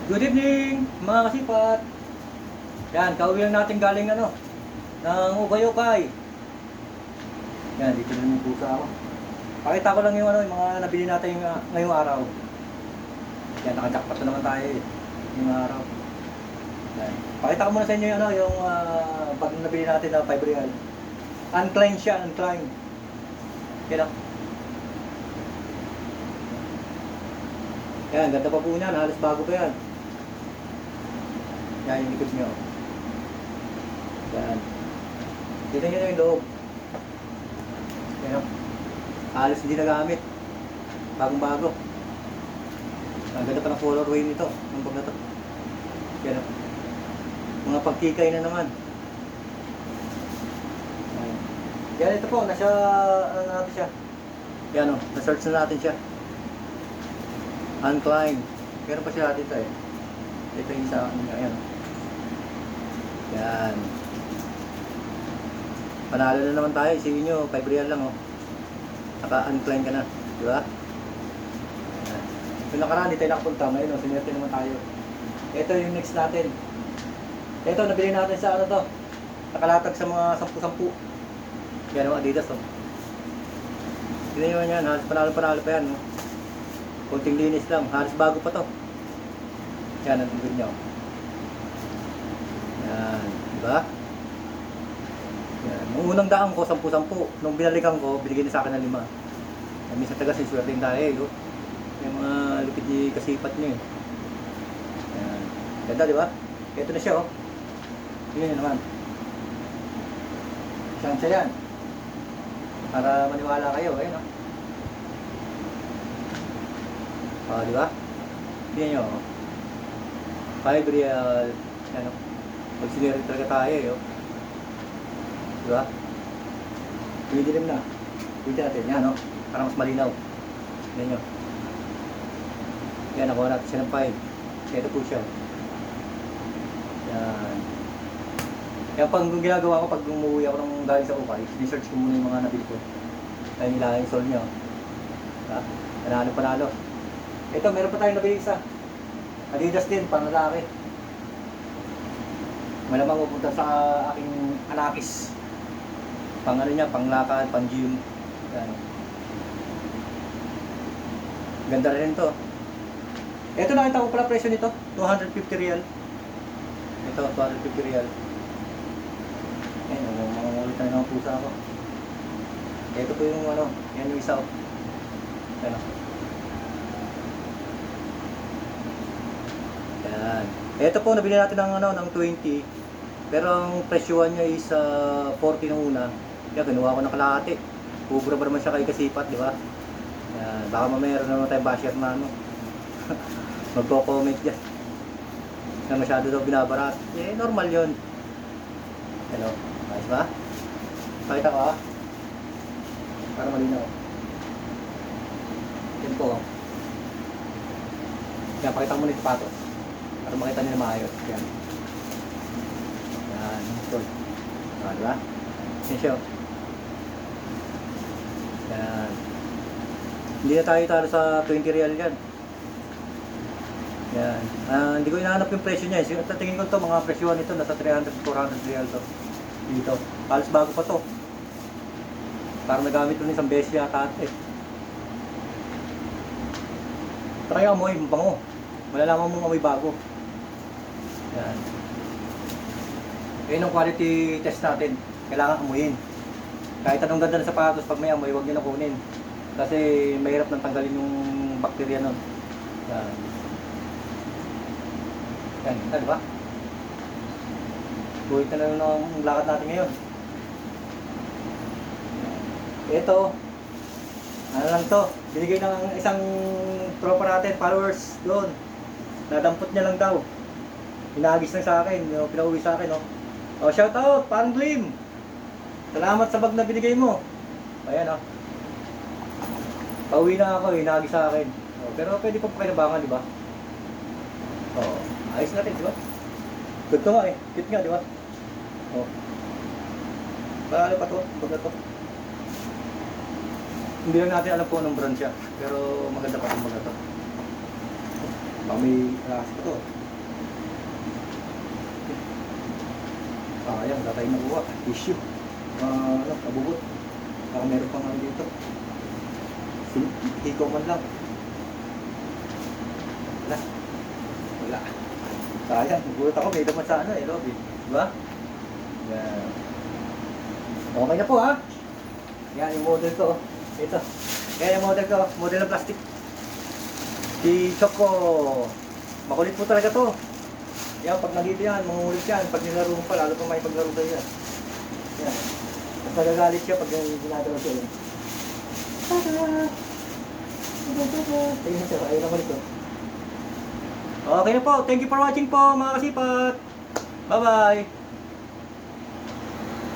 Good evening, mga kasipat. Yan, kauwi lang natin galing ng Ukay-Ukay. Yan, dito na yung pusa ako. Pakita ko lang yung yung mga nabili natin ngayong araw. Yan, nakajakpat na naman tayo yung araw. Yan. Pakita ko muna sa inyo yung pag nabili natin na 5 real. Uncline siya, uncline. Yan o. Yan, ganda pa po niyan, halos bago pa yan. Yan yung likod nyo. Yan. Tignan nyo na yung loob. Yan o. Halos hindi nagamit. Bagong bago. Ang ganda pa ng colorway nito. Ang bag na to. Yan o. Mga pagkikay na naman. Yan, ito po. Nasa, natin siya. Yan o. Na-search na natin siya. Uncline. Meron pa siya dito eh. Ito yung sa akin niya. Yan o. Yan. Panalo na naman tayo. Isipin nyo, 5 real lang oh. Naka-uncline ka na. Di ba? Yan. Yung nakaraan, di tayo nakapunta. Ngayon oh, sinerte naman tayo. Ito yung next natin. Ito, nabili natin sa to. Nakalatag sa mga 10-10. Yan oh, Adidas oh. Tignan nyo yan. Halos panalo-panalo pa yan oh. Kunting linis lang. Halos bago pa to. Yan, ang tignan nyo. Yan, di ba? Yan. Nung unang daan ko, 10-10. Nung binalikan ko, binigyan niya sa akin ng 5. Yan, minsan taga sinswerte tayo eh. Oh. Yung mga lupit ni kasipat niyo eh. Yan. Ganda, di ba? Ito na siya oh. Tingnan niyo naman. Saan siya yan? Para maniwala kayo, ayun oh. Oh, di ba? Tingnan niyo oh. 5 real. Ano? Pag siniri talaga tayo eh, oh. Diba? Tumidilim na. Pwede natin, yan oh. Para mas malinaw. Yan nyo. Yan, nakuha natin siya ng 5. Ito po siya. Yan. Yan pang ginagawa ko pag umuwi ako ng galing sa Ukay, research ko muna yung mga nabili ko. Kaya nila yung sol nyo. Diba? Panalo. Ito, meron pa tayong nabili isa. Adidas din, panlalaki. Malamang pupunta sa aking anakis. Pang ano niya, pang lakad, pang gym. Yan. Ganda rin to. Ito nakita ko pala presyo nito, 250 real. Ito, 250 real. Ayun, mangungulit na ng pusa ako. Ito po yung yan yung isa. Ano? Yan. Ito po, nabili natin ng 20. Pero ang presyohan niya is 40 nung una. Kaya ginawa ko ng kalahati. Ubra ba naman siya kay kasipat, di ba? Yan. Baka mayroon naman tayong basher na magko-comment dyan. Na masyado daw binabarat. Eh, normal yun. Hello? Ayos ba? Pakita ko ah. Para malinaw. Yan po. Yan, pakita mo muna yung sapatos. Para makita nyo na maayos. Yan. Yan. Ito. Diba? Yan siya. Yan. Hindi na tayo talo sa 20 real yan. Yan. Hindi ko inahanap yung presyo niya. Sa tingin ko ito, mga presyohan nito, nasa 300-400 real to. Dito. Halos bago pa to. Parang nagamit ko ng isang beses yata eh. Try amoy, bango. Malalaman mong amoy bago. Yan. Yan ang quality test natin. Kailangan amuyin. Kahit anong ganda ng sapatos, pag may amoy, huwag nyo na kunin. Kasi mahirap nang tanggalin yung bakterya nun. Yan. Yan, kita diba? Buhit na lang ang lakad natin ngayon. Ito. Ano lang to? Binigay ng isang tropa natin, followers doon. Nadampot niya lang daw. Hinagis lang sa akin, pinauwi sa akin, oh. Oh, shout out, parang Glim. Salamat sa bag na binigay mo. Ayan, oh. Pauwi na ako, hinagis sa akin. Oh, pero pwede pa pakinabangan, di ba? Oh, ayos natin, di ba? Good to nga eh. Cute nga, di ba? Oh. Paano pa to? Bag na to. Hindi lang natin alam po anong brand siya. Pero maganda pa itong bag na to. Baka may ahas pa to. Sayang, wala tayong nakuha. Tissue. Abubot. Baka meron pang ano dito. Hikaw man lang. Wala. Wala. Sayang, nagulat ako. May laman sa ano eh, lobby. Diba? Yan. Okay na po ha. Yan yung model ko. Ito. Yan yung model ko. Model ng plastic. Si Choco. Makulit po talaga to. Yan, pag nandito yan, mangulit yan. Pag nilaro mo pa, lalo pa may paglaro tayo yan. Yan. Mas nagagalit siya pag ginagawa siya yun. Tada! Ayun siya, ayun naman ito. Okay na po. Thank you for watching po mga kasipat. Bye-bye.